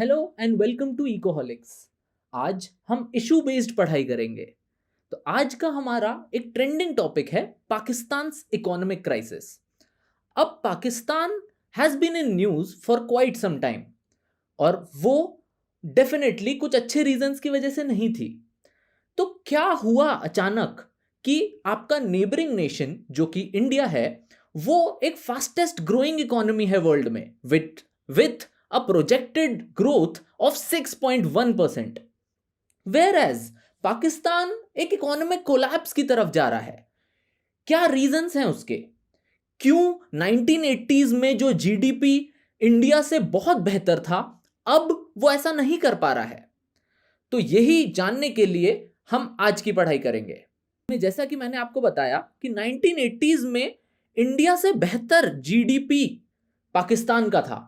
Hello and welcome to Ecoholics. आज हम issue based पढ़ाई करेंगे। तो आज का हमारा एक ट्रेंडिंग टॉपिक है पाकिस्तान इकोनॉमिक क्राइसिस। अब Pakistan has been in news for quite some time और वो डेफिनेटली कुछ अच्छे रीजंस की वजह से नहीं थी। तो क्या हुआ अचानक कि आपका नेबरिंग नेशन जो कि इंडिया है वो एक फास्टेस्ट ग्रोइंग इकोनॉमी है वर्ल्ड में with a projected growth of 6.1%, whereas Pakistan एक इकोनॉमिक कोलैप्स की तरफ जा रहा है। क्या रीजंस हैं उसके? क्यों 1980s में जो जीडीपी इंडिया से बहुत बेहतर था अब वो ऐसा नहीं कर पा रहा है? तो यही जानने के लिए हम आज की पढ़ाई करेंगे। जैसा कि मैंने आपको बताया कि 1980s में इंडिया से बेहतर जीडीपी पाकिस्तान का था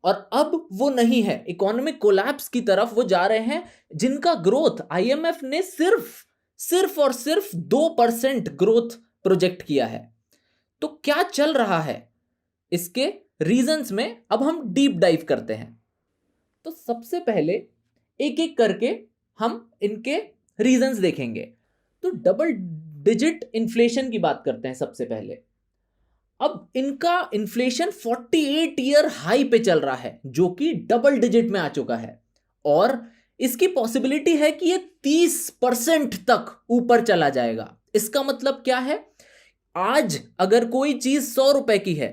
और अब वो नहीं है। इकोनॉमिक कोलैप्स की तरफ वो जा रहे हैं, जिनका ग्रोथ आईएमएफ ने सिर्फ और सिर्फ 2% ग्रोथ प्रोजेक्ट किया है। तो क्या चल रहा है इसके रीजंस में अब हम डीप डाइव करते हैं। तो सबसे पहले एक एक करके हम इनके रीजंस देखेंगे। तो डबल डिजिट इन्फ्लेशन की बात करते हैं सबसे पहले। अब इनका इन्फ्लेशन 48 ईयर हाई पे चल रहा है जो कि डबल डिजिट में आ चुका है और इसकी पॉसिबिलिटी है कि ये 30% तक ऊपर चला जाएगा। इसका मतलब क्या है? आज अगर कोई चीज 100 रुपए की है,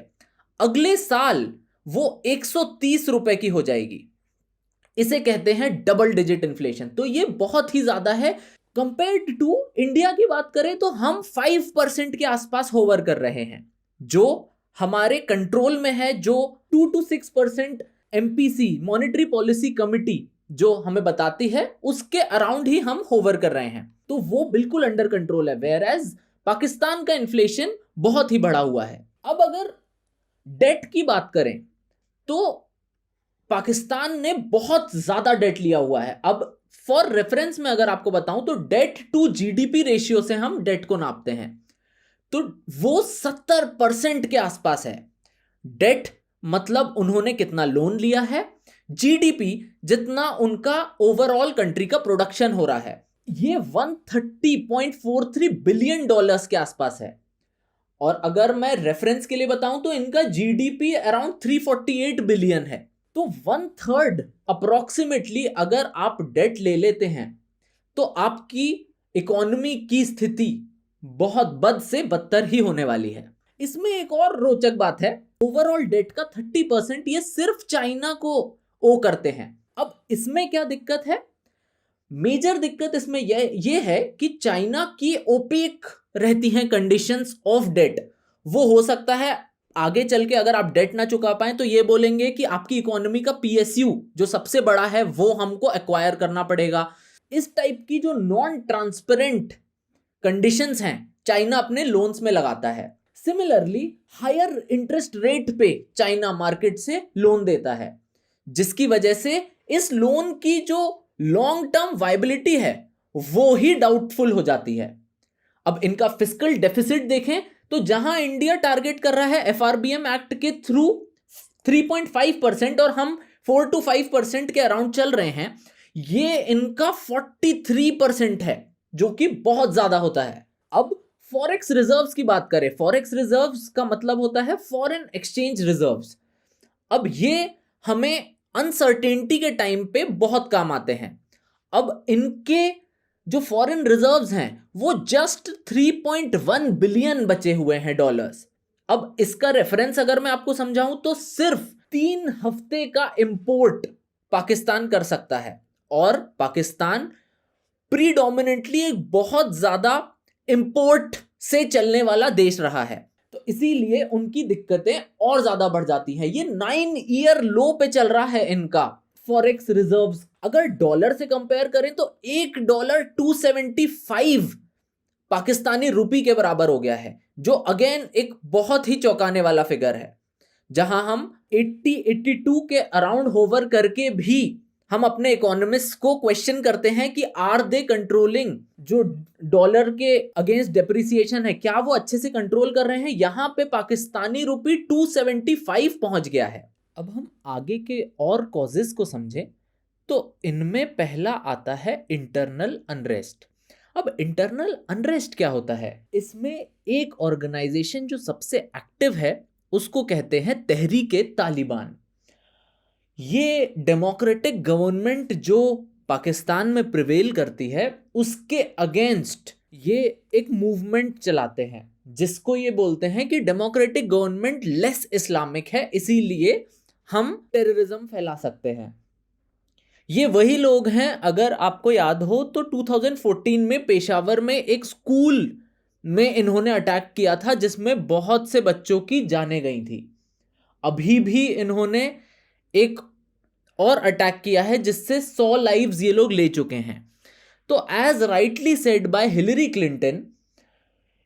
अगले साल वो 130 रुपए की हो जाएगी। इसे कहते हैं डबल डिजिट इन्फ्लेशन। तो ये बहुत ही ज्यादा है। कंपेयर्ड टू इंडिया की बात करें तो हम 5% के आसपास होवर कर रहे हैं, जो हमारे कंट्रोल में है, जो 2 to 6% MPC monetary policy committee जो हमें बताती है उसके अराउंड ही हम होवर कर रहे हैं। तो वो बिल्कुल अंडर कंट्रोल है, वेयरएज पाकिस्तान का इन्फ्लेशन बहुत ही बढ़ा हुआ है। अब अगर डेट की बात करें तो पाकिस्तान ने बहुत ज्यादा डेट लिया हुआ है। अब फॉर रेफरेंस में अगर आपको बताऊं तो डेट टू जीडीपी रेशियो से हम डेट को नापते हैं तो वो 70% के आसपास है। डेट मतलब उन्होंने कितना लोन लिया है, जीडीपी जितना उनका ओवरऑल कंट्री का प्रोडक्शन हो रहा है, ये 130.43 बिलियन डॉलर्स के आसपास है। और अगर मैं रेफरेंस के लिए बताऊं तो इनका जीडीपी अराउंड 348 बिलियन है। तो 1/3 अप्रोक्सीमेटली अगर आप डेट ले लेते हैं तो आपकी इकोनॉमी की स्थिति बहुत बद से बदतर ही होने वाली है। इसमें एक और रोचक बात है, ओवरऑल डेट का 30% ये सिर्फ चाइना को ओ करते हैं। अब इसमें क्या दिक्कत है? मेजर दिक्कत इसमें ये है कि चाइना की ओपेक रहती हैं कंडीशंस ऑफ डेट। वो हो सकता है आगे चल के अगर आप डेट ना चुका पाए तो ये बोलेंगे कि आपकी इकोनॉमी का पीएसयू जो सबसे बड़ा है वो हमको एक्वायर करना पड़ेगा। इस टाइप की जो नॉन ट्रांसपेरेंट कंडीशंस हैं चाइना अपने लोन्स में लगाता है। सिमिलरली हायर इंटरेस्ट रेट पे चाइना मार्केट से लोन देता है, जिसकी वजह से इस लोन की जो लॉन्ग टर्म वायबिलिटी है वो ही डाउटफुल हो जाती है। अब इनका फिस्कल डेफिसिट देखें तो जहां इंडिया टारगेट कर रहा है एफआरबीएम एक्ट के थ्रू 3.5% और हम 4 to 5% के अराउंड चल रहे हैं, ये इनका 43% है जो कि बहुत ज्यादा होता है। अब फॉरेक्स रिजर्व्स की बात करें। फॉरेक्स रिजर्व्स का मतलब होता है फॉरेन एक्सचेंज रिजर्व्स। अब ये हमें अनसर्टेनिटी के टाइम पे बहुत काम आते हैं। अब इनके जो फॉरेन रिजर्व्स हैं वो जस्ट 3.1 बिलियन बचे हुए हैं डॉलर्स। अब इसका रेफरेंस अगर मैं आपको समझाऊं तो सिर्फ 3 हफ्ते का इंपोर्ट पाकिस्तान कर सकता है और पाकिस्तान प्रीडोमिनेंटली एक बहुत ज्यादा इंपोर्ट से चलने वाला देश रहा है। तो इसीलिए उनकी दिक्कतें और ज्यादा बढ़ जाती हैं। ये 9 ईयर लो पे चल रहा है इनका फॉरेक्स रिजर्व्स। अगर डॉलर से कंपेयर करें तो $1 275 पाकिस्तानी रुपी के बराबर हो गया है, जो अगेन एक बहुत ही चौंकाने वाला फिगर है। जहां हम 82 के अराउंड होवर करके भी हम अपने इकोनॉमिस्ट को क्वेश्चन करते हैं कि आर दे कंट्रोलिंग जो डॉलर के अगेंस्ट डेप्रिसिएशन है, क्या वो अच्छे से कंट्रोल कर रहे हैं? यहां पे पाकिस्तानी रुपी 275 पहुंच गया है। अब हम आगे के और कॉजेस को समझें तो इनमें पहला आता है इंटरनल अनरेस्ट। अब इंटरनल अनरेस्ट क्या होता है? इसमें एक ऑर्गेनाइजेशन जो सबसे एक्टिव है उसको कहते हैं तहरीके तालिबान। ये डेमोक्रेटिक गवर्नमेंट जो पाकिस्तान में प्रिवेल करती है उसके अगेंस्ट ये एक मूवमेंट चलाते हैं जिसको ये बोलते हैं कि डेमोक्रेटिक गवर्नमेंट लेस इस्लामिक है, इसीलिए हम टेररिज्म फैला सकते हैं। ये वही लोग हैं, अगर आपको याद हो तो 2014 में पेशावर में एक स्कूल में इन्होंने अटैक किया था जिसमें बहुत से बच्चों की जानें गई थी। अभी भी इन्होंने एक और अटैक किया है जिससे 100 लाइव्स ये लोग ले चुके हैं। तो as rightly said by Hillary Clinton,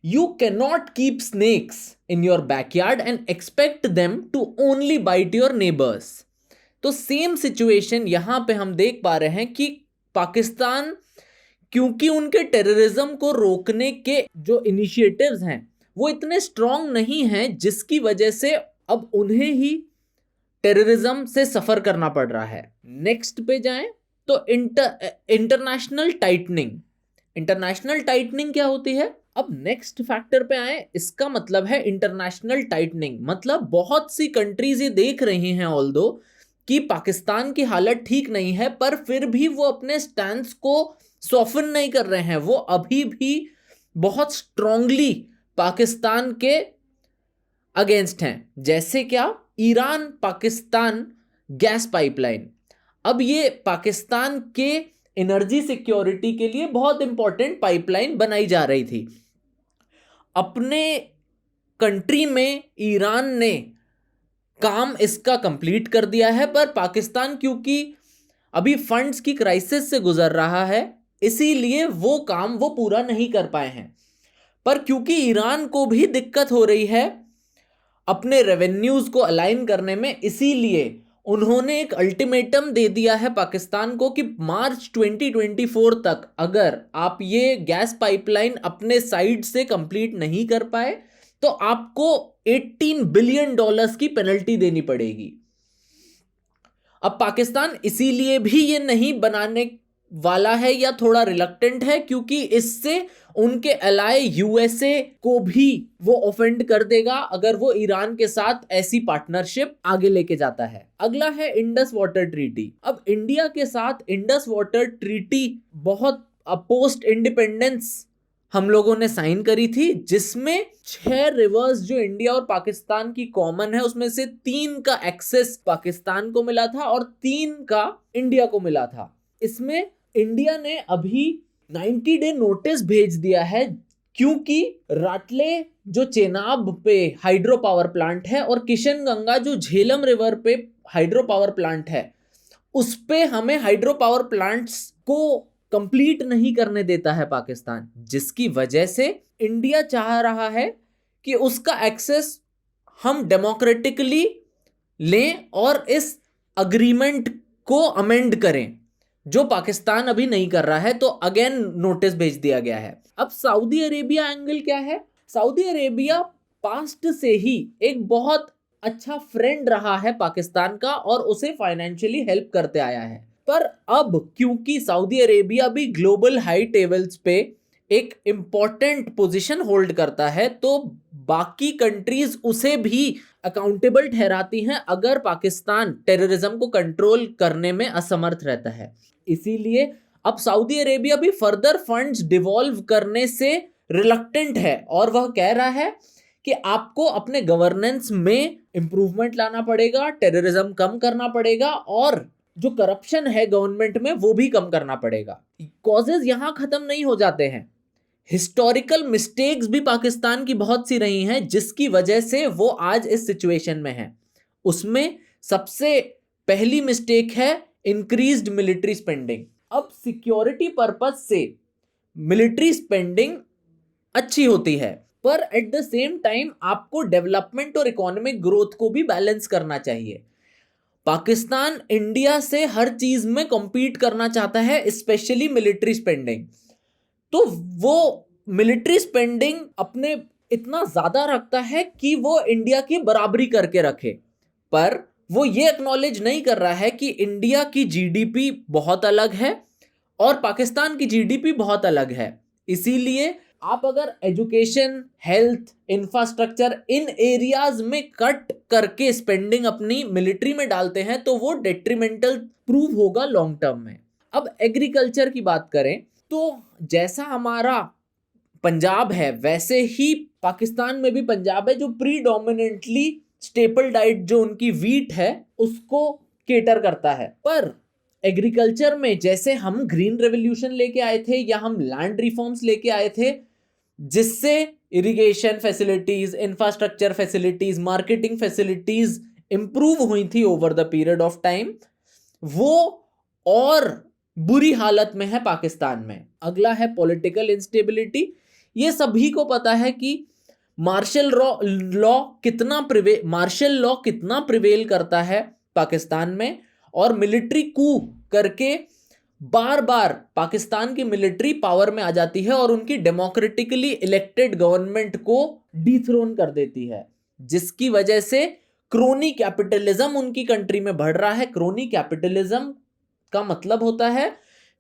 you can not keep snakes in your backyard and expect them to only bite your neighbours. तो सेम सिचुएशन यहां पे हम देख पा रहे हैं कि पाकिस्तान, क्योंकि उनके टेररिज्म को रोकने के जो इनिशिएटिव्स हैं वो इतने स्ट्रांग नहीं हैं, जिसकी वजह से अब उन्हें ही टेररिज्म से सफर करना पड़ रहा है। नेक्स्ट पे जाएं तो इंटरनेशनल टाइटनिंग। इंटरनेशनल टाइटनिंग क्या होती है? अब नेक्स्ट फैक्टर पे आए, इसका मतलब है इंटरनेशनल टाइटनिंग मतलब बहुत सी कंट्रीज ये देख रही हैं ऑल्दो कि पाकिस्तान की हालत ठीक नहीं है, पर फिर भी वो अपने स्टैंड को सॉफन नहीं कर रहे हैं। वो अभी भी बहुत स्ट्रांगली पाकिस्तान के अगेंस्ट हैं। जैसे क्या? Iran Pakistan gas pipeline. अब ये पाकिस्तान के एनर्जी सिक्योरिटी के लिए बहुत इंपॉर्टेंट पाइपलाइन बनाई जा रही थी। अपने कंट्री में ईरान ने काम इसका कंप्लीट कर दिया है, पर पाकिस्तान क्योंकि अभी फंड्स की क्राइसिस से गुजर रहा है इसीलिए वो काम वो पूरा नहीं कर पाए हैं। पर क्योंकि ईरान को भी दिक्कत हो रही है अपने रेवेन्यूज को अलाइन करने में, इसीलिए उन्होंने एक अल्टीमेटम दे दिया है पाकिस्तान को कि मार्च 2024 तक अगर आप ये गैस पाइपलाइन अपने साइड से कंप्लीट नहीं कर पाए तो आपको $18 बिलियन की पेनल्टी देनी पड़ेगी। अब पाकिस्तान इसीलिए भी ये नहीं बनाने वाला है या थोड़ा रिलक्टेंट है क्योंकि इससे उनके अलाय यूएसए को भी वो ऑफेंड कर देगा अगर वो ईरान के साथ ऐसी पार्टनरशिप आगे लेके जाता है। अगला है इंडस वाटर ट्रीटी। अब इंडिया के साथ इंडस वाटर ट्रीटी बहुत पोस्ट इंडिपेंडेंस हम लोगों ने साइन करी थी, जिसमें 6 रिवर्स जो इंडिया और पाकिस्तान की कॉमन है उसमें से 3 का एक्सेस पाकिस्तान को मिला था और 3 का इंडिया को मिला था। इसमें इंडिया ने अभी 90 डे नोटिस भेज दिया है क्योंकि राटले जो चेनाब पे हाइड्रो पावर प्लांट है और किशनगंगा जो झेलम रिवर पे हाइड्रो पावर प्लांट है उस पे हमें हाइड्रो पावर प्लांट्स को कंप्लीट नहीं करने देता है पाकिस्तान, जिसकी वजह से इंडिया चाह रहा है कि उसका एक्सेस हम डेमोक्रेटिकली लें और इस अग्रीमेंट को अमेंड करें, जो पाकिस्तान अभी नहीं कर रहा है। तो अगेन नोटिस भेज दिया गया है। अब सऊदी अरेबिया एंगल क्या है? सऊदी अरेबिया पास्ट से ही एक बहुत अच्छा फ्रेंड रहा है पाकिस्तान का और उसे फाइनेंशियली हेल्प करते आया है, पर अब क्योंकि सऊदी अरेबिया भी ग्लोबल हाई टेबल्स पे एक इंपॉर्टेंट पोजीशन होल्ड करता है तो बाकी कंट्रीज उसे भी अकाउंटेबल ठहराती हैं अगर पाकिस्तान टेररिज्म को कंट्रोल करने में असमर्थ रहता है। इसीलिए अब सऊदी अरेबिया भी फर्दर फंड्स डिवॉल्व करने से रिलक्टेंट है और वह कह रहा है कि आपको अपने गवर्नेंस में इंप्रूवमेंट लाना पड़ेगा, टेररिज्म कम करना पड़ेगा और जो करप्शन है गवर्नमेंट में वो भी कम करना पड़ेगा। कॉजेज यहां खत्म नहीं हो जाते हैं, हिस्टोरिकल मिस्टेक्स भी पाकिस्तान की बहुत सी रही हैं जिसकी वजह से वो आज इस सिचुएशन में है। उसमें सबसे पहली मिस्टेक है इंक्रीज्ड मिलिट्री स्पेंडिंग। अब सिक्योरिटी पर्पस से मिलिट्री स्पेंडिंग अच्छी होती है, पर एट द सेम टाइम आपको डेवलपमेंट और इकोनॉमिक ग्रोथ को भी बैलेंस करना चाहिए। पाकिस्तान इंडिया से हर चीज में कॉम्पीट करना चाहता है, स्पेशली मिलिट्री स्पेंडिंग। तो वो मिलिट्री स्पेंडिंग अपने इतना ज्यादा रखता है कि वो इंडिया की बराबरी करके रखे, पर वो ये एक्नॉलेज नहीं कर रहा है कि इंडिया की जीडीपी बहुत अलग है और पाकिस्तान की जीडीपी बहुत अलग है। इसीलिए आप अगर education, health, infrastructure in areas में कट करके स्पेंडिंग अपनी मिलिट्री में डालते हैं तो वो डेट्रीमेंटल प्रूव होगा लॉन्ग टर्म में। अब एग्रीकल्चर की बात करें तो जैसा हमारा पंजाब है वैसे ही पाकिस्तान में भी पंजाब है, जो प्रीडोमिनेंटली स्टेपल डाइट जो उनकी वीट है उसको केटर करता है। पर एग्रीकल्चर में जैसे हम ग्रीन रेवोल्यूशन लेके आए थे या हम लैंड रिफॉर्म्स लेके आए थे जिससे irrigation facilities, infrastructure facilities, marketing facilities improve हुई थी over the period of time, वो और बुरी हालत में है पाकिस्तान में। अगला है पॉलिटिकल इंस्टेबिलिटी। ये सभी को पता है कि मार्शल लॉ कितना प्रिवेल करता है पाकिस्तान में, और मिलिट्री कू करके बार बार पाकिस्तान की मिलिट्री पावर में आ जाती है और उनकी डेमोक्रेटिकली इलेक्टेड गवर्नमेंट को डिथ्रोन कर देती है, जिसकी वजह से क्रोनी कैपिटलिज्म उनकी कंट्री में बढ़ रहा है। क्रोनी कैपिटलिज्म का मतलब होता है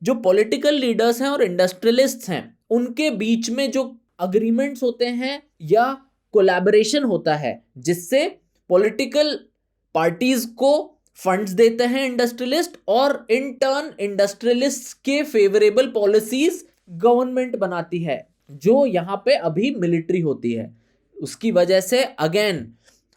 जो पॉलिटिकल लीडर्स हैं और इंडस्ट्रियलिस्ट्स हैं उनके बीच में जो अग्रीमेंट्स होते हैं या कोलैबोरेशन होता है, जिससे पॉलिटिकल पार्टीज को फंड्स देते हैं इंडस्ट्रियलिस्ट और इन टर्न इंडस्ट्रियलिस्ट के फेवरेबल पॉलिसीज गवर्नमेंट बनाती है, जो यहां पे अभी मिलिट्री होती है। उसकी वजह से अगेन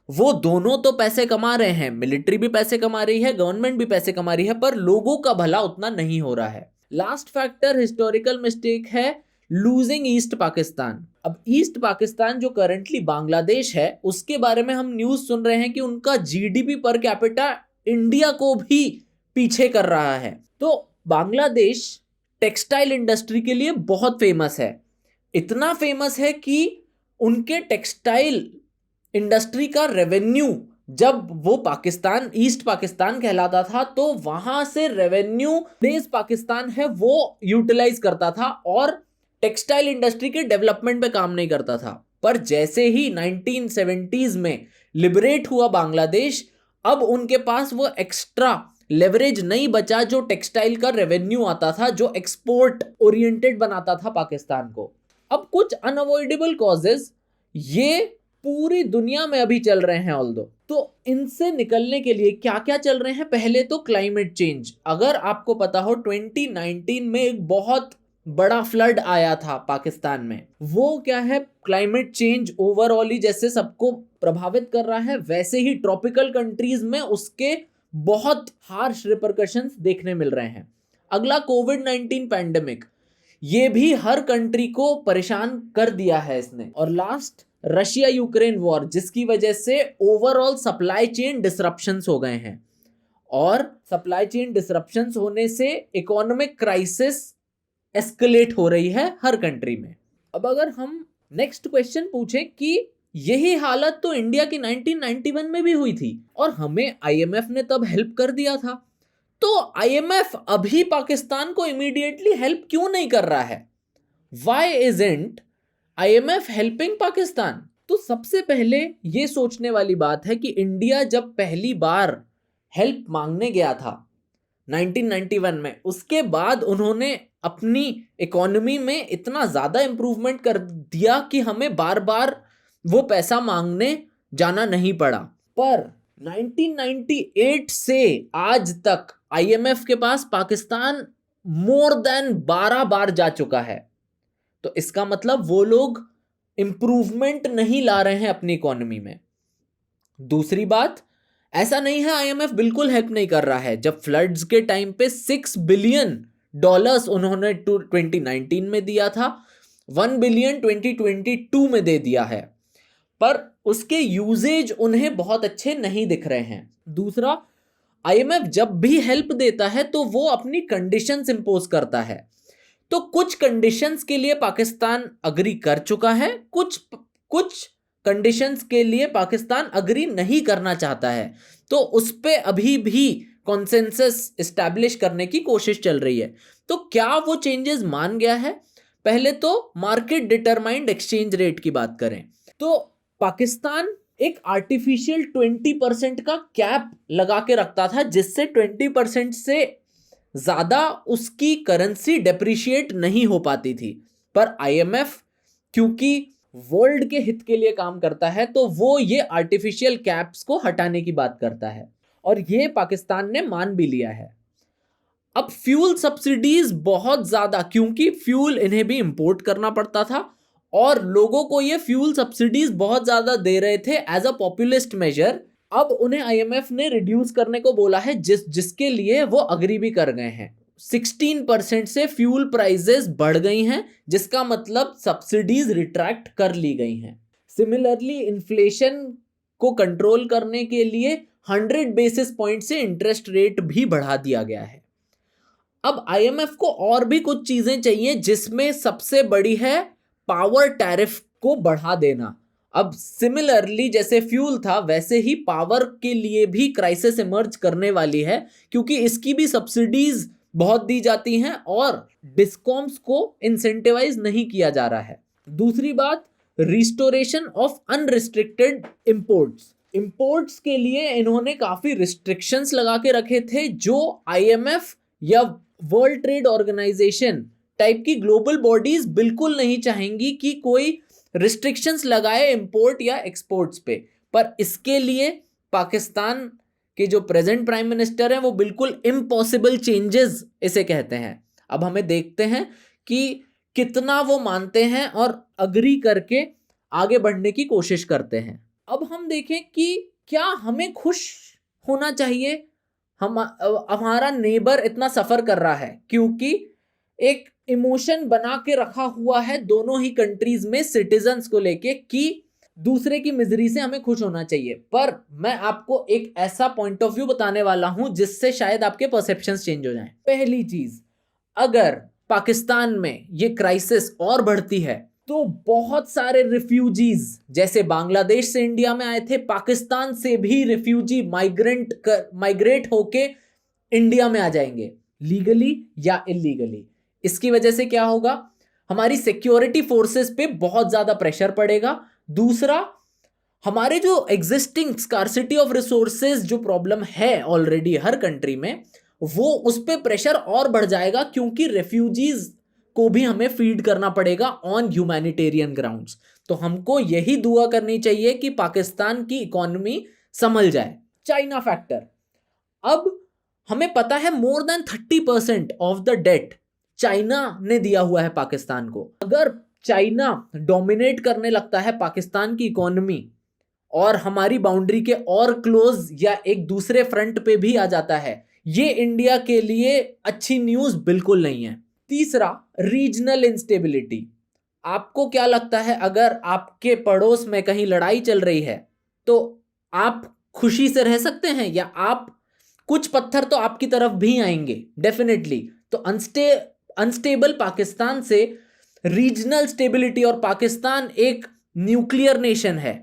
वो दोनों तो पैसे कमा रहे हैं, मिलिट्री भी पैसे कमा रही है, गवर्नमेंट भी पैसे कमा रही है, पर लोगों का भला उतना नहीं हो रहा है। लास्ट फैक्टर हिस्टोरिकल मिस्टेक है लूजिंग ईस्ट पाकिस्तान। अब ईस्ट पाकिस्तान जो करंटली बांग्लादेश है उसके बारे में हम न्यूज सुन रहे हैं कि उनका जीडीपी पर कैपिटा इंडिया को भी पीछे कर रहा है। तो बांग्लादेश टेक्सटाइल इंडस्ट्री के लिए बहुत फेमस है, इतना फेमस है कि उनके टेक्सटाइल इंडस्ट्री का रेवेन्यू, जब वो पाकिस्तान ईस्ट पाकिस्तान कहलाता था तो वहां से रेवेन्यू देश पाकिस्तान है वो यूटिलाइज करता था और टेक्सटाइल इंडस्ट्री के डेवलपमेंट पे काम नहीं करता था। पर जैसे ही 1970s में लिबरेट हुआ बांग्लादेश, अब उनके पास वो एक्स्ट्रा लेवरेज नहीं बचा जो टेक्सटाइल का रेवेन्यू आता था, जो एक्सपोर्ट ओरिएंटेड बनाता था पाकिस्तान को। अब कुछ अनअवॉइडेबल कॉजेज ये पूरी दुनिया में अभी चल रहे हैं ऑल्दो, तो इनसे निकलने के लिए क्या क्या चल रहे हैं। पहले तो क्लाइमेट चेंज। अगर आपको पता हो 2019 में एक बहुत बड़ा फ्लड आया था पाकिस्तान में, वो क्या है, क्लाइमेट चेंज ओवरऑल ही जैसे सबको प्रभावित कर रहा है वैसे ही ट्रॉपिकल कंट्रीज में उसके बहुत हार्श रिपरकशंस देखने मिल रहे हैं। अगला कोविड-19 पैंडेमिक, ये भी हर कंट्री को परेशान कर दिया है इसने। और लास्ट रशिया यूक्रेन वॉर, जिसकी वजह से ओवरऑल सप्लाई चेन डिसरप्शंस हो गए हैं, और सप्लाई चेन डिसरप्शंस होने से इकोनॉमिक क्राइसिस एस्केलेट हो रही है हर कंट्री में। अब अगर हम नेक्स्ट क्वेश्चन पूछें कि यही हालत तो इंडिया की 1991 में भी हुई थी और हमें आईएमएफ ने तब हेल्प कर दिया था, तो आईएमएफ अभी पाकिस्तान को इमीडिएटली हेल्प क्यों नहीं कर रहा है? Why isn't IMF helping Pakistan? तो सबसे पहले ये सोचने वाली बात है कि इंडिया जब पहली बार हेल्प मांगने गया था 1991 में, उसके बाद उन्होंने अपनी इकोनॉमी में इतना ज्यादा इंप्रूवमेंट कर दिया कि हमें बार बार वो पैसा मांगने जाना नहीं पड़ा। पर 1998 से आज तक आईएमएफ के पास पाकिस्तान मोर देन 12 बार जा चुका है, तो इसका मतलब वो लोग इंप्रूवमेंट नहीं ला रहे हैं अपनी इकोनॉमी में। दूसरी बात, ऐसा नहीं है आईएमएफ बिल्कुल हेल्प नहीं कर रहा है। जब फ्लड्स के टाइम पे $6 बिलियन उन्होंने 2019 में दिया था, 1 बिलियन 2022 में दे दिया है, पर उसके यूजेज उन्हें बहुत अच्छे नहीं दिख रहे हैं। दूसरा, आईएमएफ जब भी हेल्प देता है तो वो अपनी कंडीशंस इंपोज करता है, तो कुछ कंडीशंस के लिए पाकिस्तान अग्री कर चुका है, कुछ कंडीशंस के लिए पाकिस्तान अग्री नहीं करना चाहता है, तो उस पे अभी भी कॉन्सेंसस एस्टैब्लिश करने की कोशिश चल रही है। तो क्या वो चेंजेस मान गया है? पहले तो मार्केट डिटरमाइंड एक्सचेंज रेट की बात करें तो पाकिस्तान एक आर्टिफिशियल 20% का कैप लगा के रखता था, जिससे 20% से ज्यादा उसकी करेंसी डेप्रिशिएट नहीं हो पाती थी। पर आईएमएफ क्योंकि वर्ल्ड के हित के लिए काम करता है, तो वो ये आर्टिफिशियल कैप्स को हटाने की बात करता है, और ये पाकिस्तान ने मान भी लिया है। अब फ्यूल सब्सिडीज बहुत ज्यादा, क्योंकि फ्यूल इन्हें भी इंपोर्ट करना पड़ता था और लोगों को ये फ्यूल सब्सिडीज बहुत ज्यादा दे रहे थे एज अ पॉपुलिस्ट मेजर। अब उन्हें आईएमएफ ने रिड्यूस करने को बोला है, जिसके लिए वो अग्री भी कर गए हैं। 16% से फ्यूल प्राइसेस बढ़ गई हैं, जिसका मतलब सब्सिडीज रिट्रैक्ट कर ली गई हैं। सिमिलरली इन्फ्लेशन को कंट्रोल करने के लिए 100 बेसिस पॉइंट से इंटरेस्ट रेट भी बढ़ा दिया गया है। अब आईएमएफ को और भी कुछ चीजें चाहिए, जिसमें सबसे बड़ी है पावर टैरिफ को बढ़ा देना। अब सिमिलरली जैसे फ्यूल था, वैसे ही पावर के लिए भी क्राइसिस इमर्ज करने वाली है, क्योंकि इसकी भी सब्सिडीज बहुत दी जाती हैं और डिस्कॉम्स को इंसेंटिवाइज नहीं किया जा रहा है। दूसरी बात, रिस्टोरेशन ऑफ अनरिस्ट्रिक्टेड इंपोर्ट्स के लिए इन्होंने काफी रिस्ट्रिक्शंस लगा के रखे थे, जो आईएमएफ या वर्ल्ड ट्रेड ऑर्गेनाइजेशन टाइप की ग्लोबल बॉडीज बिल्कुल नहीं चाहेंगी कि कोई रिस्ट्रिक्शंस लगाए इंपोर्ट या एक्सपोर्ट्स पे। पर इसके लिए पाकिस्तान के जो प्रेजेंट प्राइम मिनिस्टर हैं, वो बिल्कुल इम्पॉसिबल चेंजेस इसे कहते हैं। अब हमें देखते हैं कि कितना वो मानते हैं और अग्री करके आगे बढ़ने की कोशिश करते हैं। अब हम देखें कि क्या हमें खुश होना चाहिए, हमारा नेबर इतना सफर कर रहा है, क्योंकि एक इमोशन बना के रखा हुआ है दोनों ही कंट्रीज में सिटीजन्स को लेके कि दूसरे की मिजरी से हमें खुश होना चाहिए। पर मैं आपको एक ऐसा पॉइंट ऑफ व्यू बताने वाला हूं जिससे शायद आपके परसेप्शंस चेंज हो जाएं। पहली चीज, अगर पाकिस्तान में ये क्राइसिस और बढ़ती है तो बहुत सारे रिफ्यूजीज जैसे बांग्लादेश से इंडिया में आए थे, पाकिस्तान से भी रिफ्यूजी माइग्रेट होके इंडिया में आ जाएंगे, लीगली या इलीगली। इसकी वजह से क्या होगा, हमारी सिक्योरिटी फोर्सेस पे बहुत ज्यादा प्रेशर पड़ेगा। दूसरा, हमारे जो एग्जिस्टिंग स्कार्सिटी ऑफ रिसोर्सेज जो प्रॉब्लम है ऑलरेडी हर कंट्री में, वो उस पर प्रेशर और बढ़ जाएगा, क्योंकि रेफ्यूजीज को भी हमें फीड करना पड़ेगा ऑन ह्यूमैनिटेरियन ग्राउंड्स। तो हमको यही दुआ करनी चाहिए कि पाकिस्तान की इकोनॉमी संभल जाए। चाइना फैक्टर, अब हमें पता है more than 30% of the debt China ने दिया हुआ है पाकिस्तान को। अगर चाइना डोमिनेट करने लगता है पाकिस्तान की इकोनॉमी और हमारी बाउंड्री के और क्लोज या एक दूसरे फ्रंट पे भी आ जाता है, ये इंडिया के लिए अच्छी न्यूज बिल्कुल नहीं है। तीसरा, रीजनल इंस्टेबिलिटी। आपको क्या लगता है, अगर आपके पड़ोस में कहीं लड़ाई चल रही है तो आप खुशी से रह सकते हैं, या आप कुछ पत्थर तो आपकी तरफ भी आएंगे डेफिनेटली। तो अनस्टेबल पाकिस्तान से रीजनल स्टेबिलिटी, और पाकिस्तान एक न्यूक्लियर नेशन है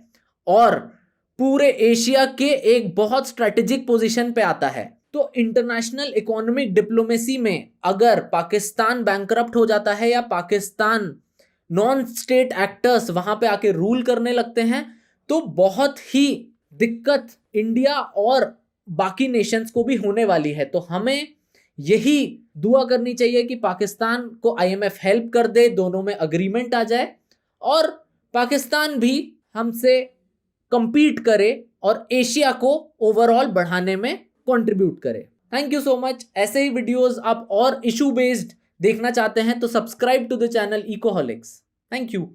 और पूरे एशिया के एक बहुत स्ट्रेटेजिक पोजीशन पे आता है। तो इंटरनेशनल इकोनॉमिक डिप्लोमेसी में अगर पाकिस्तान बैंकरप्ट हो जाता है या पाकिस्तान नॉन स्टेट एक्टर्स वहां पे आके रूल करने लगते हैं, तो बहुत ही दिक्कत इंडिया और बाकी नेशंस को भी होने वाली है। तो हमें यही दुआ करनी चाहिए कि पाकिस्तान को आईएमएफ हेल्प कर दे, दोनों में अग्रीमेंट आ जाए और पाकिस्तान भी हमसे कंपीट करे और एशिया को ओवरऑल बढ़ाने में कंट्रीब्यूट करे। Thank you so much. ऐसे ही वीडियोस आप और इशू बेस्ड देखना चाहते हैं तो subscribe to the channel Ecoholics. Thank you.